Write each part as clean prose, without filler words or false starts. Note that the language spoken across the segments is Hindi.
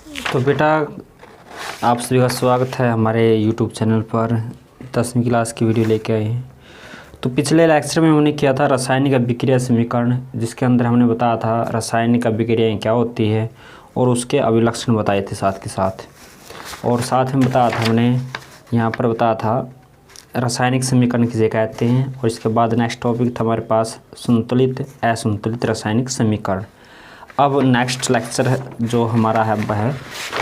तो बेटा, आप सभी का स्वागत है हमारे YouTube चैनल पर। 10वीं क्लास की वीडियो लेके आए हैं। तो पिछले लेक्चर में हमने किया था रासायनिक अभिक्रिया समीकरण, जिसके अंदर हमने बताया था रासायनिक अभिक्रियाएँ क्या होती है और उसके अभिलक्षण बताए थे साथ के साथ। और साथ में बताया था हमने यहाँ पर बताया था रासायनिक समीकरण किसे कहते हैं। और इसके बाद नेक्स्ट टॉपिक था हमारे पास संतुलित असंतुलित रासायनिक समीकरण। अब नेक्स्ट लेक्चर जो हमारा है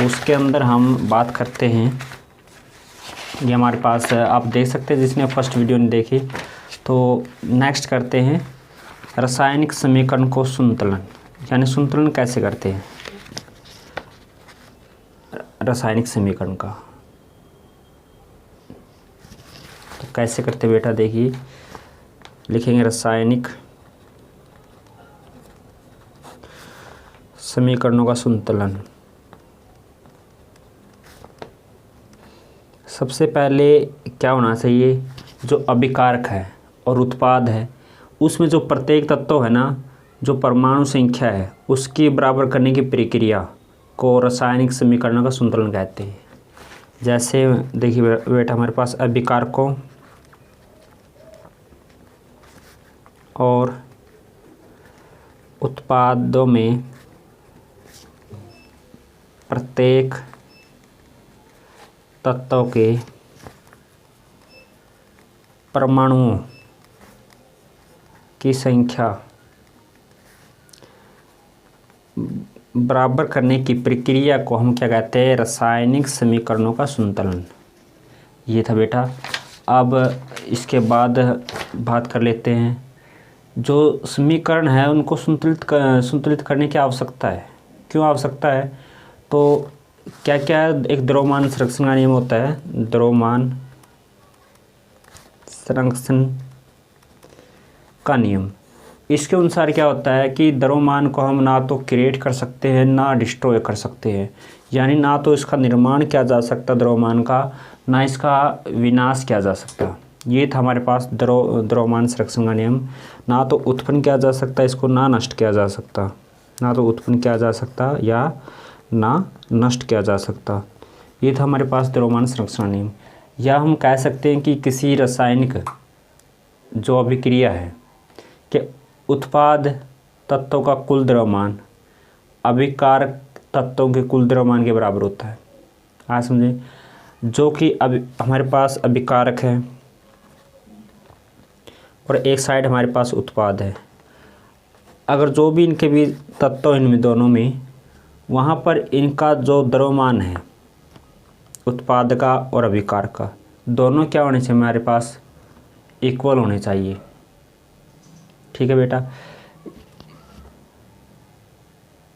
उसके अंदर हम बात करते हैं। ये हमारे पास आप देख सकते हैं, जिसने फर्स्ट वीडियो नहीं देखी तो नेक्स्ट करते हैं रासायनिक समीकरण को संतुलन, यानी संतुलन कैसे करते हैं रासायनिक समीकरण का। तो कैसे करते बेटा, देखिए लिखेंगे रासायनिक समीकरणों का संतुलन। सबसे पहले क्या होना चाहिए, जो अभिकारक है और उत्पाद है उसमें जो प्रत्येक तत्व है ना, जो परमाणु संख्या है उसकी बराबर करने की प्रक्रिया को रासायनिक समीकरणों का संतुलन कहते हैं। जैसे देखिए बेटा, हमारे पास अभिकारकों और उत्पादों में प्रत्येक तत्व के परमाणुओं की संख्या बराबर करने की प्रक्रिया को हम क्या कहते हैं, रासायनिक समीकरणों का संतुलन। ये था बेटा। अब इसके बाद बात कर लेते हैं, जो समीकरण है उनको संतुलित करने की आवश्यकता है। क्यों आवश्यकता है, तो क्या क्या एक द्रव्यमान संरक्षण का नियम होता है। द्रव्यमान संरक्षण का नियम, इसके अनुसार क्या होता है कि द्रव्यमान को हम ना तो क्रिएट कर सकते हैं ना डिस्ट्रॉय कर सकते हैं, यानी ना तो इसका निर्माण किया जा सकता द्रव्यमान का, ना इसका विनाश किया जा सकता। ये था हमारे पास द्रव्यमान संरक्षण का नियम। ना तो उत्पन्न किया जा सकता इसको, ना नष्ट किया जा सकता। ना तो उत्पन्न किया जा सकता या ना नष्ट किया जा सकता। ये था हमारे पास द्रव्यमान संरक्षण नियम। या हम कह सकते हैं कि किसी रासायनिक जो अभिक्रिया है कि उत्पाद तत्वों का कुल द्रव्यमान अभिकारक तत्वों के कुल द्रव्यमान के बराबर होता है। आज समझें, जो कि अब हमारे पास अभिकारक है और एक साइड हमारे पास उत्पाद है। अगर जो भी इनके भी तत्व इनमें दोनों में, वहाँ पर इनका जो द्रव्यमान है उत्पाद का और अभिकारक का, दोनों क्या होने चाहिए हमारे पास, इक्वल होने चाहिए। ठीक है बेटा।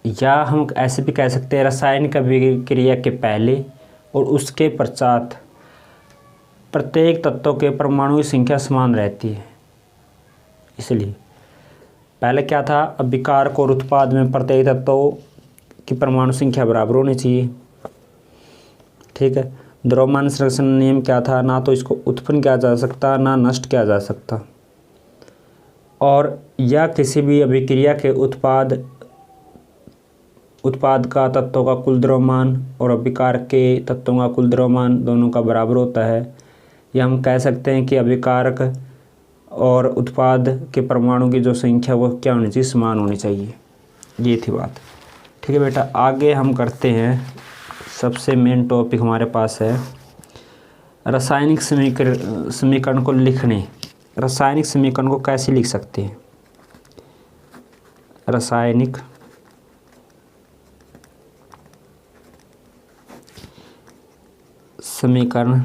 या हम ऐसे भी कह सकते हैं, रासायनिक अभिक्रिया के पहले और उसके पश्चात प्रत्येक तत्व के परमाणु की संख्या समान रहती है। इसलिए पहले क्या था, अभिकारक और उत्पाद में प्रत्येक तत्व की परमाणु संख्या बराबर होनी चाहिए। ठीक है। द्रव्यमान संरक्षण नियम क्या था, ना तो इसको उत्पन्न किया जा सकता ना नष्ट किया जा सकता। और या किसी भी अभिक्रिया के उत्पाद का तत्वों का कुल द्रव्यमान और अभिकारक के तत्वों का कुल द्रव्यमान दोनों का बराबर होता है। या हम कह सकते हैं कि अभिकारक और उत्पाद के परमाणु की जो संख्या वो क्या होनी चाहिए, समान होनी चाहिए। ये थी बात। ठीक है बेटा। आगे हम करते हैं, सबसे मेन टॉपिक हमारे पास है रासायनिक समीकरण को लिखने। रासायनिक समीकरण को कैसे लिख सकते हैं। रासायनिक समीकरण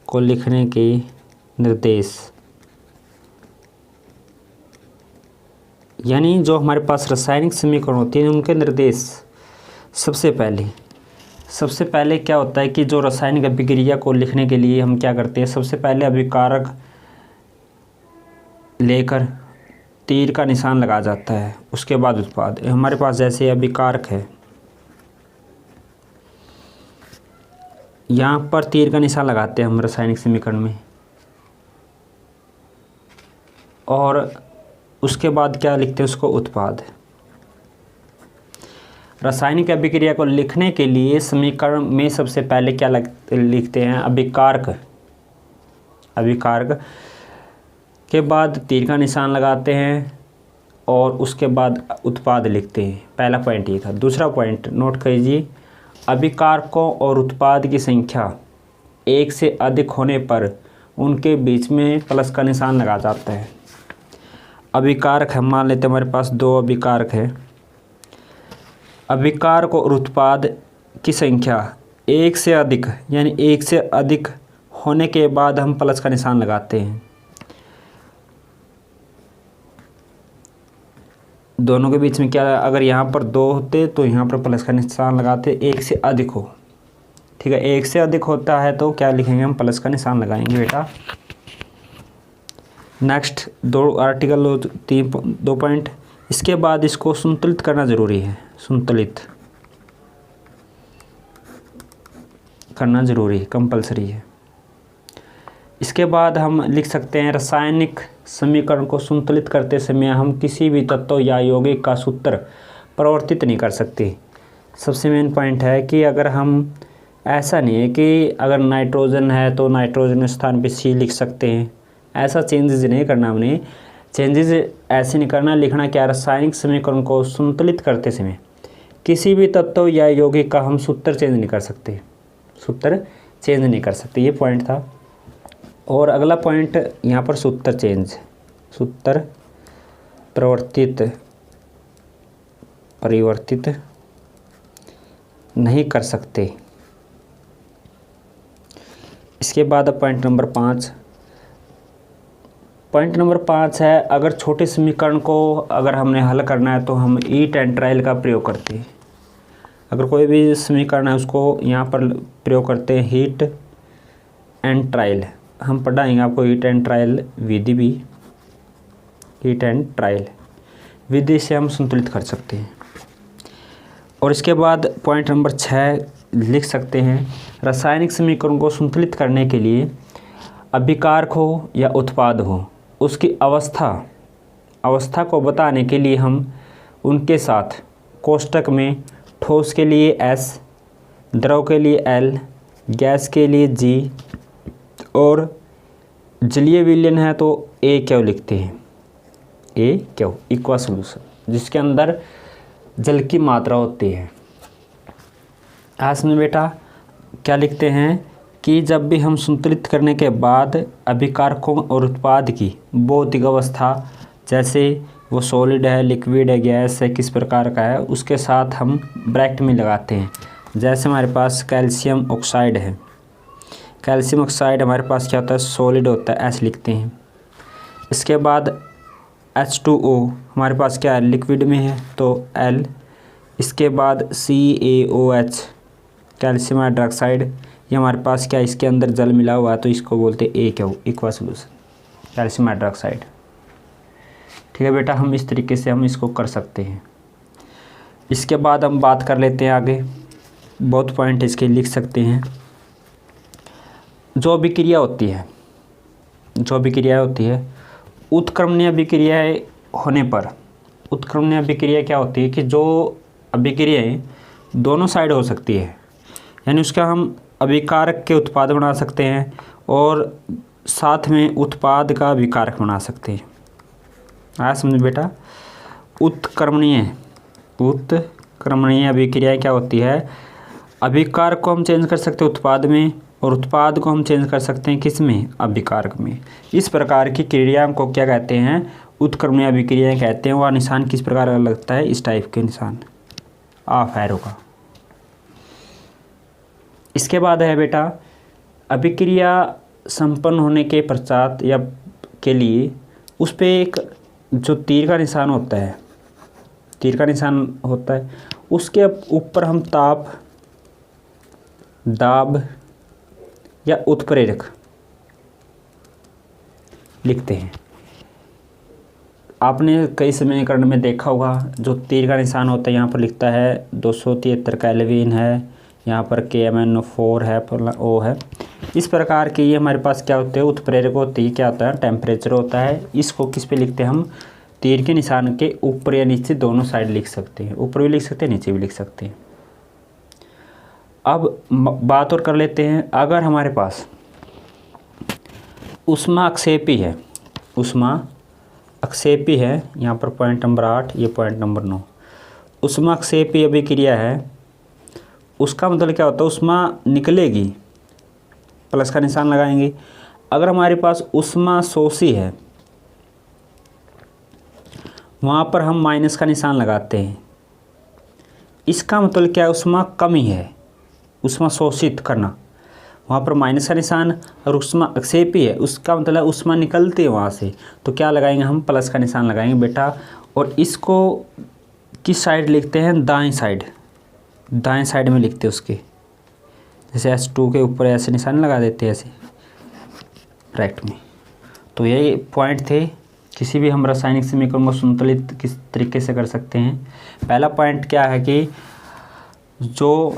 को लिखने के निर्देश, यानी जो हमारे पास रासायनिक समीकरण होते हैं उनके निर्देश। सबसे पहले क्या होता है कि जो रासायनिक अभिक्रिया को लिखने के लिए हम क्या करते हैं, सबसे पहले अभिकारक लेकर तीर का निशान लगाया जाता है। उसके बाद उत्पाद। हमारे पास जैसे अभिकारक है, यहाँ पर तीर का निशान लगाते हैं हम रासायनिक समीकरण में, और उसके बाद क्या लिखते हैं उसको, उत्पाद। रासायनिक अभिक्रिया को लिखने के लिए समीकरण में सबसे पहले क्या लिखते हैं, अभिकारक। अभिकारक के बाद तीर का निशान लगाते हैं और उसके बाद उत्पाद लिखते हैं। पहला पॉइंट ये था। दूसरा पॉइंट नोट कीजिए, अभिकारकों और उत्पाद की संख्या एक से अधिक होने पर उनके बीच में प्लस का निशान लगा जाता है। अभिकारक हम मान लेते हैं हमारे पास 2 अभिकारक है। अभिकारक और उत्पाद की संख्या एक से अधिक यानी एक से अधिक होने के बाद हम प्लस का निशान लगाते हैं। दोनों के बीच में क्या, अगर यहाँ पर 2 होते तो यहाँ पर प्लस का निशान लगाते, एक से अधिक हो। ठीक है, एक से अधिक होता है तो क्या लिखेंगे हम, प्लस का निशान लगाएंगे बेटा। Next 2 article 2 point. इसके बाद इसको संतुलित करना ज़रूरी है, संतुलित करना ज़रूरी है, कंपलसरी है। इसके बाद हम लिख सकते हैं, रासायनिक समीकरण को संतुलित करते समय हम किसी भी तत्व या यौगिक का सूत्र परिवर्तित नहीं कर सकते। सबसे मेन पॉइंट है कि अगर हम, ऐसा नहीं है कि अगर नाइट्रोजन है तो नाइट्रोजन स्थान पे C लिख सकते हैं, ऐसा चेंजेस नहीं करना हमने। चेंजेस ऐसे नहीं करना, लिखना क्या, रासायनिक समीकरण को संतुलित करते समय किसी भी तत्व या यौगिक का हम सूत्र चेंज नहीं कर सकते, सूत्र चेंज नहीं कर सकते, ये पॉइंट था। और अगला पॉइंट यहाँ पर सूत्र चेंज, सूत्र परिवर्तित नहीं कर सकते। इसके बाद अब पॉइंट नंबर 5। पॉइंट नंबर 5 है, अगर छोटे समीकरण को अगर हमने हल करना है तो हम हीट एंड ट्रायल का प्रयोग करते हैं। अगर कोई भी समीकरण है उसको यहाँ पर प्रयोग करते हैं, हीट एंड ट्रायल। हम पढ़ाएंगे आपको हीट एंड ट्रायल विधि भी, हीट एंड ट्रायल विधि से हम संतुलित कर सकते हैं। और इसके बाद पॉइंट नंबर 6 लिख सकते हैं, रासायनिक समीकरण को संतुलित करने के लिए अभिकारक हो या उत्पाद हो, उसकी अवस्था को बताने के लिए हम उनके साथ कोष्ठक में ठोस के लिए S, द्रव के लिए L, गैस के लिए G और जलीय विलयन है तो AQ लिखते हैं। AQ इक्वा सॉल्यूशन, जिसके अंदर जल की मात्रा होती है। आज में बेटा क्या लिखते हैं कि जब भी हम संतुलित करने के बाद अभिकारकों और उत्पाद की भौतिक अवस्था, जैसे वो सॉलिड है, लिक्विड है, गैस है, किस प्रकार का है, उसके साथ हम ब्रैकेट में लगाते हैं। जैसे हमारे पास कैल्शियम ऑक्साइड है, कैल्शियम ऑक्साइड हमारे पास क्या होता है, सॉलिड होता है, S लिखते हैं। इसके बाद H2O हमारे पास क्या है, लिक्विड में है तो L। इसके बाद CaOH कैल्शियम हाइड्रोक्साइड, ये हमारे पास क्या, इसके अंदर जल मिला हुआ है तो इसको बोलते हैं AQ इक्वा सॉल्यूशन, कैल्शियम हाइड्रोक्साइड। ठीक है बेटा, हम इस तरीके से हम इसको कर सकते हैं। इसके बाद हम बात कर लेते हैं आगे, बहुत पॉइंट इसके लिख सकते हैं। जो अभिक्रिया होती है, उत्क्रमणीय अभिक्रियाएं होने पर, उत्क्रमणीय अभिक्रिया क्या होती है कि जो अभिक्रियाएं दोनों साइड हो सकती है, यानी उसका हम अभिकारक के उत्पाद बना सकते हैं और साथ में उत्पाद का अभिकारक बना सकते हैं। आया समझ बेटा। उत्क्रमणीय अभिक्रिया क्या होती है, अभिकारक को हम चेंज कर सकते हैं उत्पाद में और उत्पाद को हम चेंज कर सकते हैं किस में, अभिकारक में। इस प्रकार की क्रियाओं को क्या कहते हैं, उत्क्रमणीय अभिक्रियाएं कहते हैं। वह निशान किस प्रकार का लगता है, इस टाइप के निशान, ऑफ एरो का। इसके बाद है बेटा, अभिक्रिया संपन्न होने के पश्चात या के लिए उस पर एक जो तीर का निशान होता है, उसके ऊपर हम ताप, दाब या उत्प्रेरक लिखते हैं। आपने कई समीकरण में देखा होगा, जो तीर का निशान होता है यहाँ पर लिखता है 273 केल्विन है, यहाँ पर KMnO4 है, O है। इस प्रकार के ये हमारे पास क्या होते हैं, उत्प्रेरक होती है, क्या होता है, टेम्परेचर होता है। इसको किस पे लिखते हैं हम, तीर के निशान के ऊपर या नीचे दोनों साइड लिख सकते हैं, ऊपर भी लिख सकते हैं, नीचे भी लिख सकते हैं। अब बात और कर लेते हैं, अगर हमारे पास ऊष्माक्षेपी है, ऊष्माक्षेपी है, यहाँ पर पॉइंट नंबर 8, ये पॉइंट नंबर 9, ऊष्माक्षेपी अभिक्रिया है, उसका मतलब क्या होता है, ऊष्मा निकलेगी, प्लस का निशान लगाएंगे। अगर हमारे पास ऊष्मा शोषी है, वहाँ पर हम माइनस का निशान लगाते हैं। इसका मतलब क्या है, ऊष्मा कमी है, ऊष्मा शोषित करना, वहाँ पर माइनस का निशान। और ऊष्मा अक्षेपी है, उसका मतलब ऊष्मा निकलती है वहाँ से, तो क्या लगाएंगे हम, प्लस का निशान लगाएंगे बेटा। और इसको किस साइड लिखते हैं, दाएं साइड, दाएं साइड में लिखते हैं उसके, जैसे S2 के ऊपर ऐसे निशान लगा देते हैं, ऐसे ब्रैकेट में। तो ये पॉइंट थे, किसी भी हम रासायनिक समीकरण को संतुलित किस तरीके से कर सकते हैं। पहला पॉइंट क्या है कि जो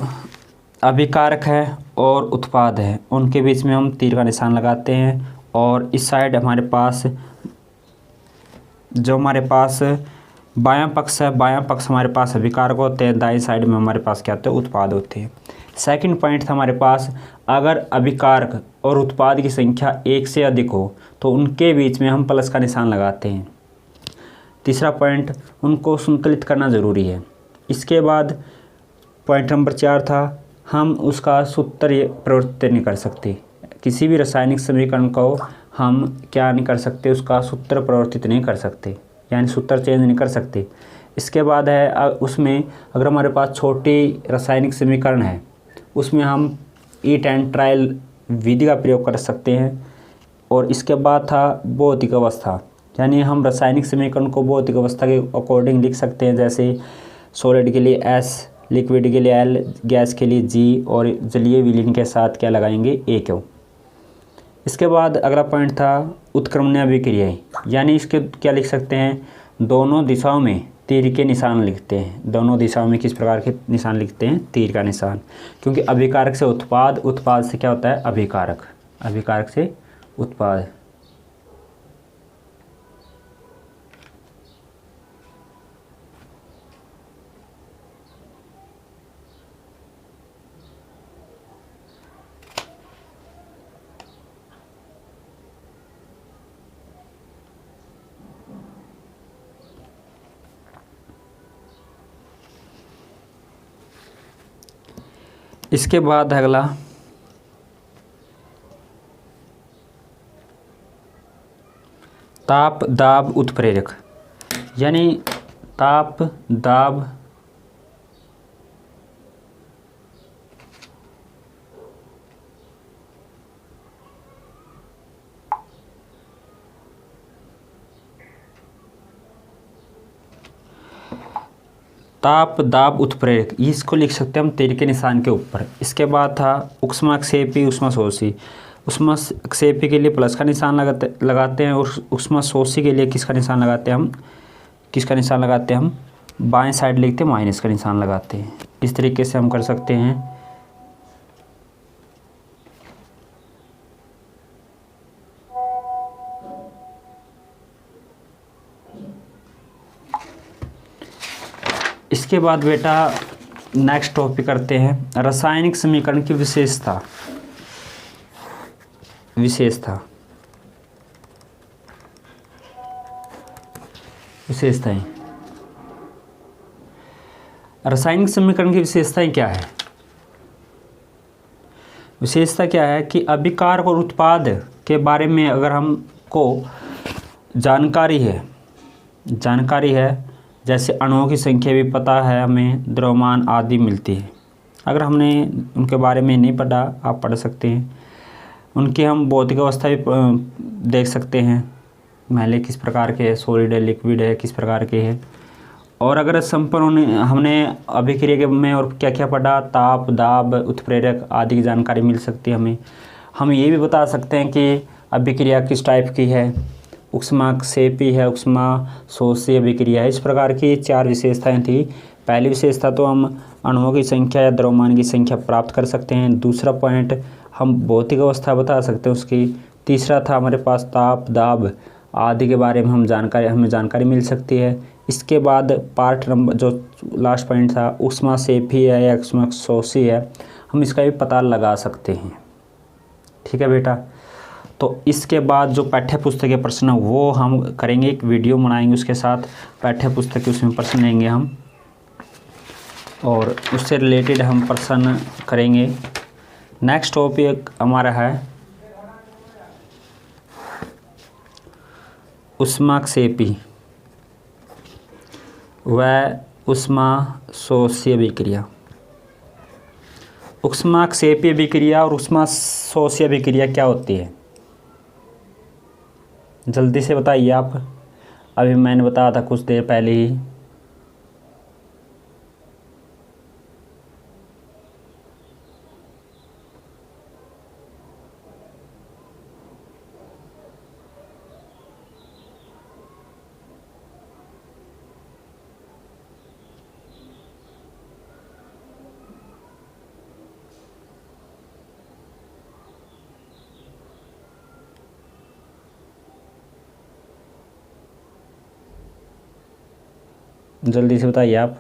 अभिकारक है और उत्पाद है उनके बीच में हम तीर का निशान लगाते हैं, और इस साइड हमारे पास जो हमारे पास बायां पक्ष है, बायां पक्ष हमारे पास अभिकारक होते हैं, दाईं साइड में हमारे पास क्या होते हैं, उत्पाद होते हैं। सेकंड पॉइंट था हमारे पास, अगर अभिकारक और उत्पाद की संख्या 1 से अधिक हो तो उनके बीच में हम प्लस का निशान लगाते हैं। तीसरा पॉइंट, उनको संतुलित करना ज़रूरी है। इसके बाद पॉइंट नंबर 4 था, हम उसका सूत्र प्रवर्तित नहीं कर सकते, किसी भी रासायनिक समीकरण को हम क्या नहीं कर सकते, उसका सूत्र प्रवर्तित नहीं कर सकते, यानी सूत्र चेंज नहीं कर सकते। इसके बाद है उसमें अगर हमारे पास छोटी रासायनिक समीकरण है, उसमें हम E10 ट्रायल विधि का प्रयोग कर सकते हैं। और इसके बाद था भौतिक अवस्था, यानी हम रासायनिक समीकरण को भौतिक अवस्था के अकॉर्डिंग लिख सकते हैं, जैसे सॉलिड के लिए S, लिक्विड के लिए L, गैस के लिए G, और जलीय विलीन के साथ क्या लगाएंगे, AQ। इसके बाद अगला पॉइंट था उत्क्रमणीय अभिक्रियाएं, यानी इसके क्या लिख सकते हैं, दोनों दिशाओं में तीर के निशान लिखते हैं। दोनों दिशाओं में किस प्रकार के निशान लिखते हैं, तीर का निशान, क्योंकि अभिकारक से उत्पाद, उत्पाद से क्या होता है, अभिकारक, अभिकारक से उत्पाद। इसके बाद अगला ताप दाब उत्प्रेरक, यानी ताप दाब ताप दाब उत्प्रेरक, इसको लिख सकते हैं हम तीर के निशान के ऊपर। इसके बाद था ऊष्माक्षेपी ऊष्माशोषी, ऊष्माक्षेपी के लिए प्लस का निशान लगाते हैं, और ऊष्माशोषी के लिए किसका निशान लगाते हैं हम, किसका निशान लगाते हैं हम, बाएं साइड लिखते हैं, माइनस का निशान लगाते हैं। इस तरीके से हम कर सकते हैं। इसके बाद बेटा नेक्स्ट टॉपिक करते हैं, रासायनिक समीकरण की विशेषता, विशेषताएं। रासायनिक समीकरण की विशेषताएं क्या है, विशेषता क्या है कि अभिकारक और उत्पाद के बारे में अगर हमको जानकारी है, जैसे अणुओं की संख्या भी पता है हमें, द्रव्यमान आदि मिलती है। अगर हमने उनके बारे में नहीं पढ़ा, आप पढ़ सकते हैं। उनकी हम भौतिक अवस्था भी देख सकते हैं, मैले किस प्रकार के है, सॉलिड है, लिक्विड है, किस प्रकार के है। और अगर संपूर्ण हमने अभिक्रिया के में और क्या क्या पढ़ा, ताप दाब उत्प्रेरक आदि की जानकारी मिल सकती है हमें। हम ये भी बता सकते हैं कि अभिक्रिया किस टाइप की है, ऊष्माक्षेपी है, ऊष्माशोषी अभिक्रिया है। इस प्रकार की 4 विशेषताएं थी। पहली विशेषता तो हम अणुओं की संख्या या द्रव्यमान की संख्या प्राप्त कर सकते हैं। दूसरा पॉइंट हम भौतिक अवस्था बता सकते हैं उसकी। तीसरा था हमारे पास ताप दाब आदि के बारे में हमें जानकारी मिल सकती है। इसके बाद पार्ट नंबर जो लास्ट पॉइंट था ऊष्माक्षेपी है या ऊष्माशोषी है, हम इसका भी पता लगा सकते हैं। ठीक है बेटा, तो इसके बाद जो पाठ्य पुस्तक के प्रश्न है वो हम करेंगे, एक वीडियो बनाएंगे उसके साथ पाठ्य पुस्तक के, उसमें प्रश्न लेंगे हम और उससे रिलेटेड हम प्रश्न करेंगे। नेक्स्ट टॉपिक हमारा है ऊष्माक्षेपी व ऊष्माशोषीय विक्रिया। ऊष्माक्षेपीय विक्रिया और ऊष्माशोषीय विक्रिया क्या होती है, जल्दी से बताइए आप। अभी मैंने बताया था कुछ देर पहले ही। जल्दी से बताइए आप।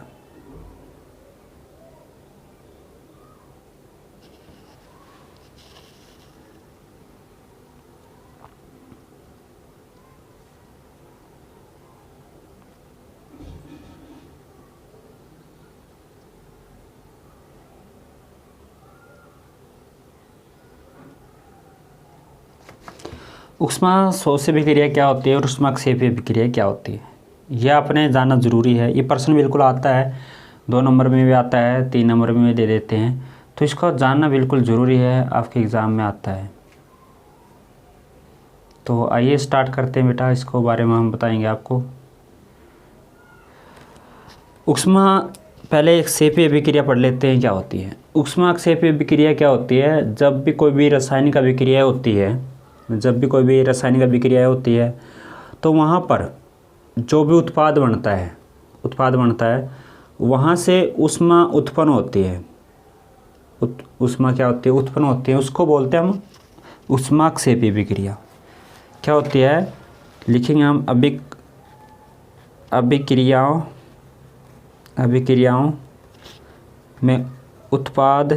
ऊष्माशोषी विक्रिया क्या होती है और ऊष्माक्षेपीय विक्रिया क्या होती है, यह आपने जानना ज़रूरी है। ये प्रश्न बिल्कुल आता है, 2 नंबर में भी आता है, 3 नंबर में भी दे देते हैं, तो इसको जानना बिल्कुल ज़रूरी है, आपके एग्ज़ाम में आता है। तो आइए स्टार्ट करते हैं बेटा, इसको बारे में हम बताएंगे आपको। पहले एक क्षेपीय विक्रिया पढ़ लेते हैं क्या होती है। ऊष्माक्षेपीय विक्रिया क्या होती है, जब भी कोई भी रासायनिक अभिक्रिया होती है, तो वहाँ पर जो भी उत्पाद बनता है वहाँ से ऊष्मा उत्पन्न होती है। ऊष्मा क्या होती है, उत्पन्न होती है, उसको बोलते हैं हम ऊष्माक्षेपीय विक्रिया। क्या होती है, लिखेंगे हम अभिक्रियाओं में उत्पाद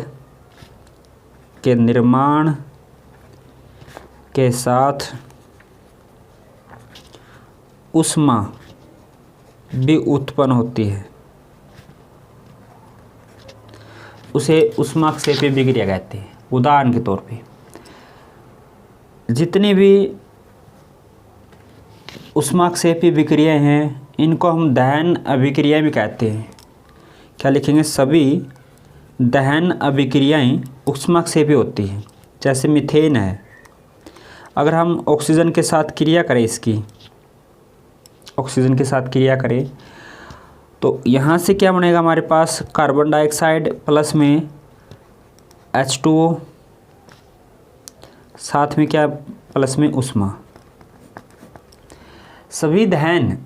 के निर्माण के साथ ऊष्मा भी उत्पन्न होती है, उसे ऊष्माक्षेपीय विक्रिया कहते हैं। उदाहरण के तौर पे जितनी भी ऊष्माक्षेपीय विक्रियाएं हैं इनको हम दहन अभिक्रियाएं भी कहते हैं। क्या लिखेंगे, सभी दहन अभिक्रियाएं ऊष्माक्षेपीय होती हैं। जैसे मीथेन है, अगर हम ऑक्सीजन के साथ क्रिया करें तो यहाँ से क्या बनेगा, हमारे पास कार्बन डाइऑक्साइड प्लस में H2O, साथ में क्या प्लस में ऊष्मा। सभी दहन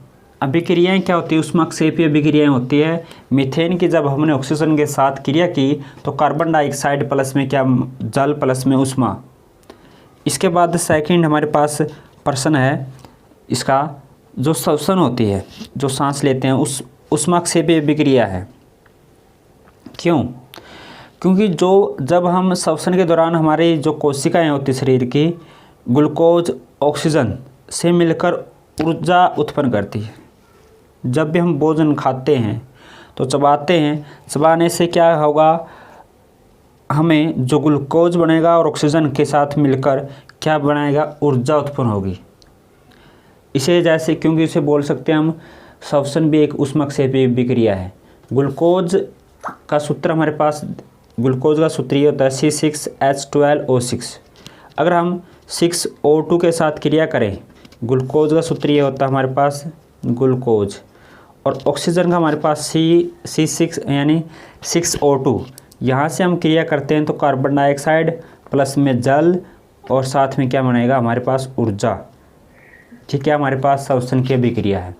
अभिक्रियाएं क्या होती है, ऊष्माक्षेपीय अभिक्रियाएं होती है। मीथेन की जब हमने ऑक्सीजन के साथ क्रिया की तो कार्बन डाइऑक्साइड प्लस में क्या जल प्लस में ऊष्मा। इसके बाद सेकंड हमारे पास प्रश्न है इसका, जो श्वसन होती है, जो सांस लेते हैं, उस ऊष्माक्षेपीय विक्रिया है। क्यों, क्योंकि जब हम श्वसन के दौरान हमारी जो कोशिकाएं होती शरीर की ग्लूकोज ऑक्सीजन से मिलकर ऊर्जा उत्पन्न करती है। जब भी हम भोजन खाते हैं तो चबाते हैं, चबाने से क्या होगा, हमें जो ग्लूकोज बनेगा और ऑक्सीजन के साथ मिलकर क्या बनाएगा, ऊर्जा उत्पन्न होगी। इसे जैसे, क्योंकि इसे बोल सकते हैं हम श्वसन भी एक ऊष्माक्षेपीय विक्रिया है। ग्लूकोज का सूत्र हमारे पास, ग्लूकोज का सूत्र ये होता है C6H12O6। अगर हम 6O2 के साथ क्रिया करें, ग्लूकोज का सूत्र ये होता है हमारे पास ग्लूकोज, और ऑक्सीजन का हमारे पास C6 यानी 6O2। यहाँ से हम क्रिया करते हैं तो कार्बन डाइऑक्साइड प्लस में जल और साथ में क्या बनेगा, हमारे पास ऊर्जा। ठीक है, हमारे पास श्वसन की अभिक्रिया है।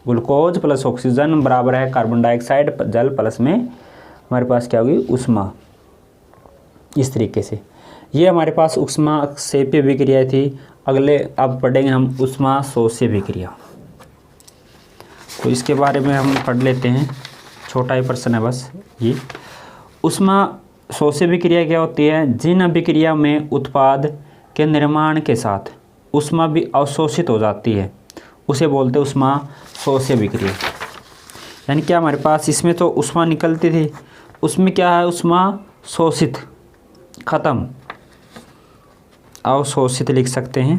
ग्लूकोज प्लस ऑक्सीजन बराबर है कार्बन डाइऑक्साइड जल प्लस में हमारे पास क्या होगी, ऊष्मा। इस तरीके से ये हमारे पास ऊष्माक्षेपीय विक्रिया थी। अगले अब पढ़ेंगे हम ऊष्मा शोष्य विक्रिया। तो इसके बारे में हम पढ़ लेते हैं, छोटा ही प्रश्न है बस ये। ऊष्मा शोष्य विक्रिया क्या होती है? जिन अभिक्रिया में उत्पाद के निर्माण के साथ ऊष्मा भी अवशोषित हो जाती है उसे बोलते हैं ऊष्मा शोष्य विक्रिया। यानी क्या हमारे पास इसमें तो ऊष्मा निकलती थी, उसमें क्या है, ऊष्मा शोषित, खत्म, अवशोषित लिख सकते हैं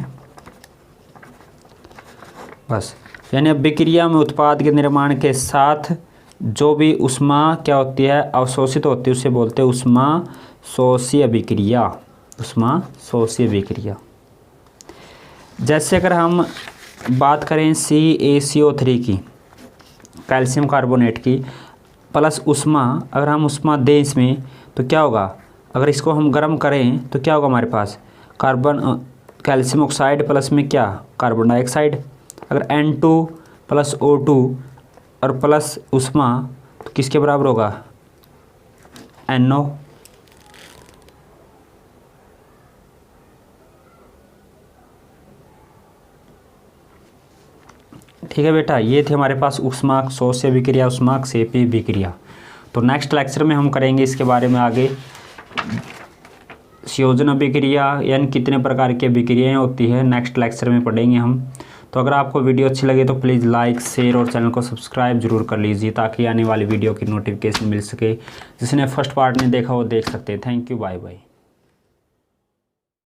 बस। यानी अभिक्रिया में उत्पाद के निर्माण के साथ जो भी ऊष्मा क्या होती है, अवशोषित होती है, उसे बोलते हैं ऊष्मा शोष्य विक्रिया। ऊष्मा शोष्य विक्रिया। जैसे अगर हम बात करें CaCO3 की, कैल्शियम कार्बोनेट की, प्लस ऊष्मा, अगर हम ऊष्मा दें इसमें तो क्या होगा, अगर इसको हम गर्म करें तो क्या होगा हमारे पास, कैल्शियम ऑक्साइड प्लस में क्या, कार्बन डाइऑक्साइड। अगर N2 प्लस O2 और प्लस ऊष्मा तो किसके बराबर होगा, NO। ठीक है बेटा, ये थे हमारे पास ऊष्मा शोष्य विक्रिया, ऊष्मा क्षेपी विक्रिया। तो नेक्स्ट लेक्चर में हम करेंगे इसके बारे में आगे, संयोजन विक्रिया यानी कितने प्रकार की विक्रियाएं होती है, नेक्स्ट लेक्चर में पढ़ेंगे हम। तो अगर आपको वीडियो अच्छी लगे तो प्लीज़ लाइक, शेयर और चैनल को सब्सक्राइब जरूर कर लीजिए ताकि आने वाली वीडियो की नोटिफिकेशन मिल सके। जिसने फर्स्ट पार्ट नहीं देखा वो देख सकते हैं। Thank you, bye bye.